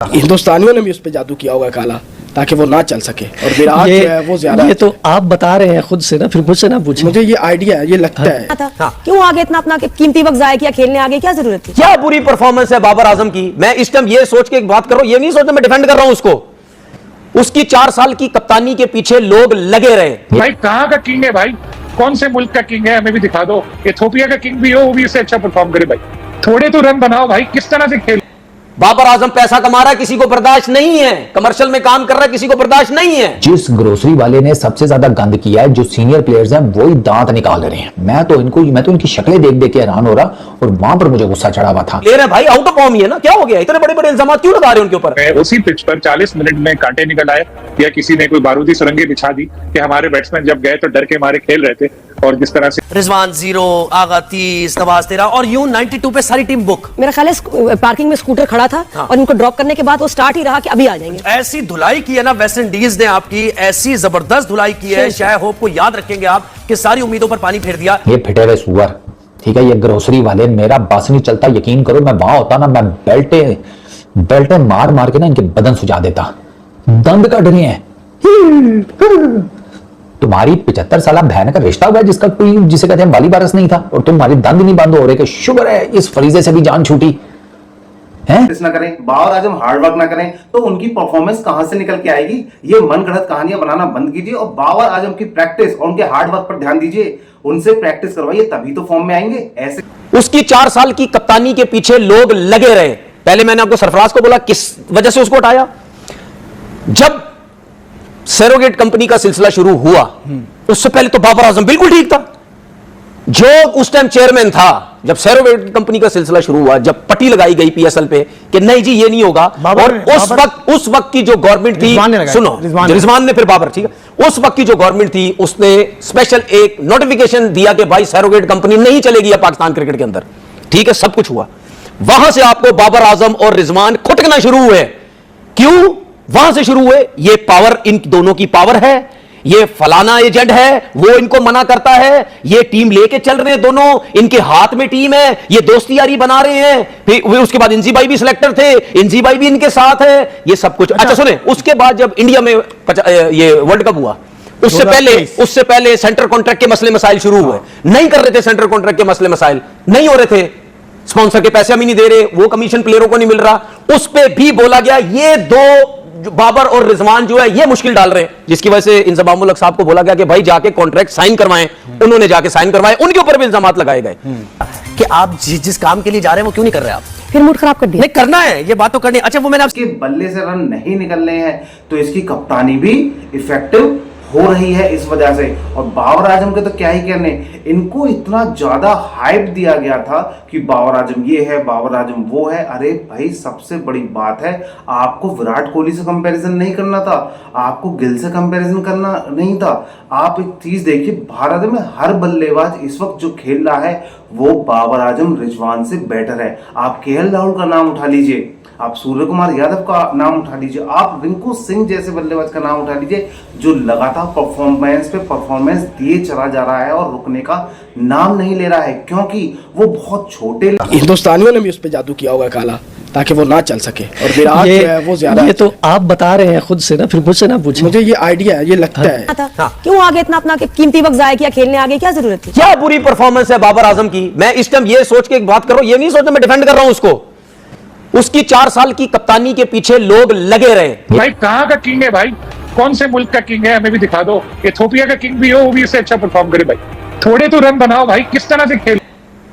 हिंदुस्तानियों ने भी उस पर जादू किया होगा काला, ताकि वो ना चल सके। और विराट जो है वो ज्यादा, ये तो आप बता रहे हैं खुद से ना, फिर मुझसे ना पूछे। मुझे ये आइडिया है, ये लगता है। क्यों आगे इतना अपना कीमती वक्त जाया किया खेलने, आगे क्या जरूरत थी? क्या बुरी परफॉर्मेंस है बाबर आजम की। मैं इस टाइम ये सोच के एक बात कर रहा हूं, ये नहीं सोच मैं डिफेंड कर रहा हूं उसको। उसकी 4 साल की कप्तानी के पीछे लोग लगे रहे। भाई कहां का किंग है भाई, कौन से मुल्क का किंग है, हमें भी दिखा दो। इथियोपिया का किंग भी हो, वो भी इससे अच्छा परफॉर्म करे भाई। थोड़े तो रन बनाओ भाई, किस तरह से खेल। बाबर आजम पैसा कमा रहा है, किसी को बर्दाश्त नहीं है। कमर्शियल में काम कर रहा है, किसी को बर्दाश्त नहीं है। जिस ग्रोसरी वाले ने सबसे ज्यादा गंद किया है, जो सीनियर प्लेयर्स हैं, वही दांत निकाल रहे हैं। मैं तो इनकी शक्लें देख देख के हैरान हो रहा, और वहां पर मुझे गुस्सा चढ़ा हुआ था। ले रहे भाई, आउट ऑफ फॉर्म ही है ना, क्या हो गया? इतने बड़े बड़े इल्जाम क्यों लगा रहे हैं उनके ऊपर? उसी पिच पर 40 मिनट में कांटे निकल आए, या किसी ने कोई बारूदी सुरंगें बिछा दी कि हमारे बैट्समैन जब गए तो डर के मारे खेल रहे थे। और जिस तरह से रिजवान 0, आगा 30, नवाज 13 और यूं 92 पे सारी टीम बुक। मेरा ख्याल है पार्किंग में स्कूटर खड़ा था और इनको ड्रॉप करने के बाद वो स्टार्ट ही रहा कि अभी आ जाएंगे। ऐसी धुलाई की है ना वेस्ट इंडीज ने आपकी, ऐसी जबरदस्त धुलाई की है, शायद होप को याद रखेंगे आप कि सारी उम्मीदों पर पानी फेर दिया। ये फिटे हुए सुअर, ठीक है, ये ग्रोसरी वाले, मेरा बस नहीं चलता, यकीन करो। मैं वहां होता ना, मैं बेल्टे मार मार के ना इनके बदन सुझा देता। दंद कट रहे हैं। तुम्हारी 75 साल बहन का रिश्ता हुआ जिसका कोई, जिसे कहते हैं बाली बारस नहीं था, और तुम्हारी दंद नहीं बंद हो रहे कि शुक्र है इस फरीजे से भी जान छूटी है। ना करें, बाबर आजम हार्ड वर्क ना करें तो उनकी परफॉर्मेंस कहां से निकल के आएगी। ये मनगढ़ंत कहानियां बनाना बंद कीजिए और बाबर आजम की प्रैक्टिस और उनके हार्ड वर्क पर ध्यान दीजिए। उनसे प्रैक्टिस करवाइए, तभी तो फॉर्म में आएंगे। ऐसे उसकी 4 साल की कप्तानी के पीछे लोग लगे रहे। पहले मैंने आपको सरफराज को बोला किस वजह से उसको हटाया। जब सरोगेट कंपनी का सिलसिला शुरू हुआ, उससे पहले तो बाबर आजम बिल्कुल ठीक था। जो उस टाइम चेयरमैन था, जब सरोगेट कंपनी का सिलसिला शुरू हुआ, जब पट्टी लगाई गई पीएसएल पे कि नहीं जी ये नहीं होगा, और उस वक्त की जो गवर्नमेंट थी, सुनो, रिजवान ने फिर बाबर, ठीक है, उस वक्त की जो गवर्नमेंट थी उसने स्पेशल एक नोटिफिकेशन दिया कि भाई सरोगेट कंपनी नहीं चलेगी पाकिस्तान क्रिकेट के अंदर, ठीक है, सब कुछ हुआ। वहां से आपको बाबर आजम और रिजवान खुटकना शुरू हुए। क्यों वहां से शुरू हुए? ये पावर, इन दोनों की पावर है, ये फलाना एजेंट है, वो इनको मना करता है, ये टीम लेके चल रहे हैं दोनों, इनके हाथ में टीम है, ये दोस्ती यारी बना रहे हैं। फिर उसके बाद इंजी भाई भी सिलेक्टर थे, इंजी भाई भी इनके साथ है, ये सब कुछ। अच्छा सुने, उसके बाद जब इंडिया में ये वर्ल्ड कप हुआ, उससे पहले सेंट्रल कॉन्ट्रैक्ट के मसले मसाइल शुरू हुए। नहीं कर रहे थे सेंट्रल कॉन्ट्रैक्ट के मसले मसाइल, नहीं हो रहे थे, स्पॉन्सर के पैसे हम ही नहीं दे रहे, वो कमीशन प्लेयरों को नहीं मिल रहा, उस पर भी बोला गया। ये दो बाबर और रिजवान जो है ये मुश्किल डाल रहे हैं, जिसकी वजह से इंजमाम मुल्क साहब को बोला गया कि भाई जाके कॉन्ट्रैक्ट साइन करवाएं। उन्होंने जाके साइन करवाए, उनके ऊपर भी इल्जाम लगाए गए कि आप जिस काम के लिए जा रहे हैं वो क्यों नहीं कर रहे आप। फिर मूड खराब कर दिया। नहीं करना है, ये बात तो करनी है। अच्छा वो मैंने आपके बल्ले से रन नहीं निकल रहे हैं, तो इसकी कप्तानी भी इफेक्टिव हो रही है इस वजह से। और बाबर आजम के तो क्या ही कहने, इनको इतना ज्यादा हाइप दिया गया था कि बाबर आजम ये है, बाबर आजम वो है। अरे भाई सबसे बड़ी बात है, आपको विराट कोहली से कंपैरिजन नहीं करना था, आपको गिल से कंपैरिजन करना नहीं था। आप एक चीज देखिए, भारत में हर बल्लेबाज इस वक्त जो खेल रहा है वो बाबर आजम रिजवान से बेटर है। आप केएल राहुल का नाम उठा लीजिए, आप सूर्य कुमार यादव का नाम उठा लीजिए, आप रिंकू सिंह जैसे बल्लेबाज का नाम उठा लीजिए, जो लगातार परफॉर्मेंस पे परफॉर्मेंस दिए चला जा रहा है और रुकने का नाम नहीं ले रहा है, क्योंकि वो बहुत छोटे। हिंदुस्तानियों ने भी उस पर जादू किया होगा काला, ताकि वो ना चल सके। और विराट जो है वो ज्यादा, ये तो आप बता रहे हैं खुद से ना, फिर मुझसे ना पूछे। मुझे ये आइडिया है, ये लगता है। क्यों आगे इतना अपना कीमती वक्त जाया किया खेलने, आगे क्या जरूरत थी? क्या बुरी परफॉर्मेंस है बाबर आजम की। मैं इस टाइम ये सोच के एक बात कर रहा हूं, ये नहीं सोच मैं डिफेंड कर रहा हूं उसको। उसकी 4 साल की कप्तानी के पीछे लोग लगे रहे। भाई कहां का किंग है भाई, कौन से मुल्क का किंग है, हमें भी दिखा दो। इथियोपिया का किंग भी हो, वो भी इससे अच्छा परफॉर्म करे भाई। थोड़े तो रन बनाओ भाई, किस तरह से खेल।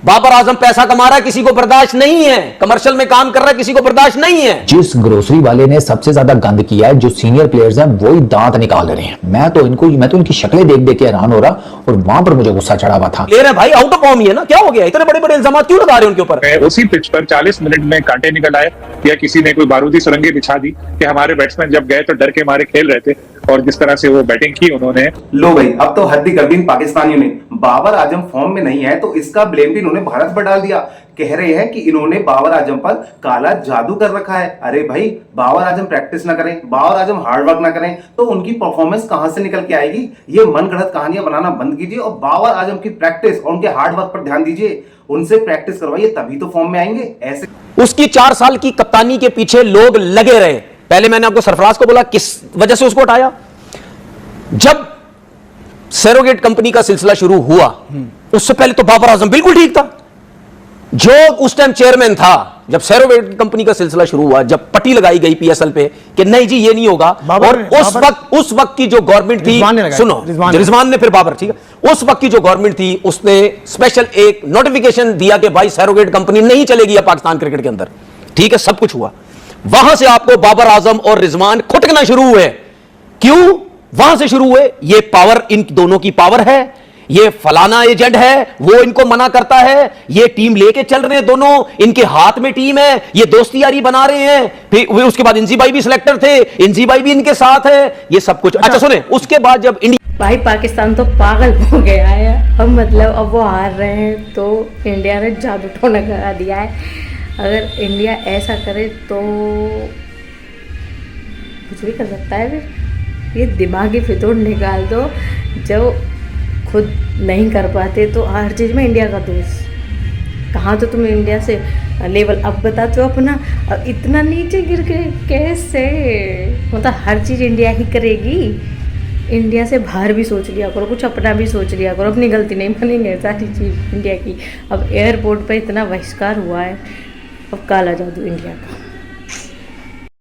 बाबर आजम पैसा कमा रहा है, किसी को बर्दाश्त नहीं है। कमर्शियल में काम कर रहा है, किसी को बर्दाश्त नहीं है। जिस ग्रोसरी वाले ने सबसे ज्यादा गंद किया है, जो सीनियर प्लेयर्स हैं, वही दांत निकाल रहे हैं। मैं तो इनकी शक्लें देख देख के हैरान हो रहा, और वहां पर मुझे गुस्सा चढ़ा हुआ था। ले रहे भाई, आउट ऑफ फॉर्म ही है ना, क्या हो गया? इतने बड़े बड़े इल्जाम क्यों लगा रहे हैं उनके ऊपर? उसी पिच पर 40 मिनट में कांटे निकल आए, या किसी ने कोई बारूदी सुरंगें बिछा दी कि हमारे बैट्समैन जब गए तो डर के मारे खेल रहे थे। और जिस तरह से वो बैटिंग की उन्होंने। लो भाई, अब तो हद ही कर दी इन पाकिस्तानियों ने। बाबर आजम फॉर्म में नहीं है तो इसका ब्लेम भी इन्होंने भारत पर डाल दिया। कह रहे हैं कि इन्होंने बाबर आजम पर काला जादू कर रखा है। अरे भाई, बाबर आजम प्रैक्टिस ना करें, बाबर आजम हार्ड वर्क ना करें तो उनकी परफॉर्मेंस कहां से निकल के आएगी। ये मनगढ़ंत कहानियां बनाना बंद कीजिए और बाबर आजम की प्रैक्टिस और उनके हार्ड वर्क पर ध्यान दीजिए। उनसे प्रैक्टिस करवाइए, तभी तो फॉर्म में आएंगे। ऐसे उसकी 4 साल की कप्तानी के पीछे लोग लगे रहे। पहले मैंने आपको सरफराज को बोला किस वजह से उसको हटाया। जब सरोगेट कंपनी का सिलसिला शुरू हुआ उससे पहले तो बाबर आजम बिल्कुल ठीक था। जो उस टाइम चेयरमैन था, जब सरोगेट कंपनी का सिलसिला शुरू हुआ, जब पट्टी लगाई गई पीएसएल पे कि नहीं जी ये नहीं होगा, और उस वक्त की जो गवर्नमेंट थी, सुनो रिजवान ने फिर बाबर, ठीक है, उस वक्त की जो गवर्नमेंट थी उसने स्पेशल एक नोटिफिकेशन दिया कि भाई सरोगेट कंपनी नहीं चलेगी अब पाकिस्तान क्रिकेट के अंदर, ठीक है, सब कुछ हुआ। वहां से आपको बाबर आजम और रिजवान खुटकना शुरू हुए। क्यों वहां से शुरू हुए? ये पावर, इन दोनों की पावर है, ये फलाना एजेंट है, वो इनको मना करता है, ये टीम लेके चल रहे हैं दोनों, इनके हाथ में टीम है, ये दोस्ती यारी बना रहे हैं। फिर उसके बाद इंजी भाई भी सिलेक्टर थे, इंजी भाई भी इनके साथ है, ये सब कुछ। अच्छा सुने, उसके बाद जब इंडिया, भाई पाकिस्तान तो पागल हो गया है अब, मतलब अब वो हार रहे हैं तो इंडिया ने जादू टोना करा दिया है। अगर इंडिया ऐसा करे तो कुछ भी कर सकता है। फिर ये दिमागी फितूर निकाल दो, जब खुद नहीं कर पाते तो हर चीज़ में इंडिया का दोष। कहाँ तो तुम इंडिया से लेवल अप बताते हो अपना, अब इतना नीचे गिर के कैसे? मतलब हर चीज़ इंडिया ही करेगी। इंडिया से बाहर भी सोच लिया करो, कुछ अपना भी सोच लिया करो, अपनी गलती नहीं मानेंगे सारी चीज़ इंडिया की। अब एयरपोर्ट पे इतना बहिष्कार हुआ है, अब काला जादू इंडिया का।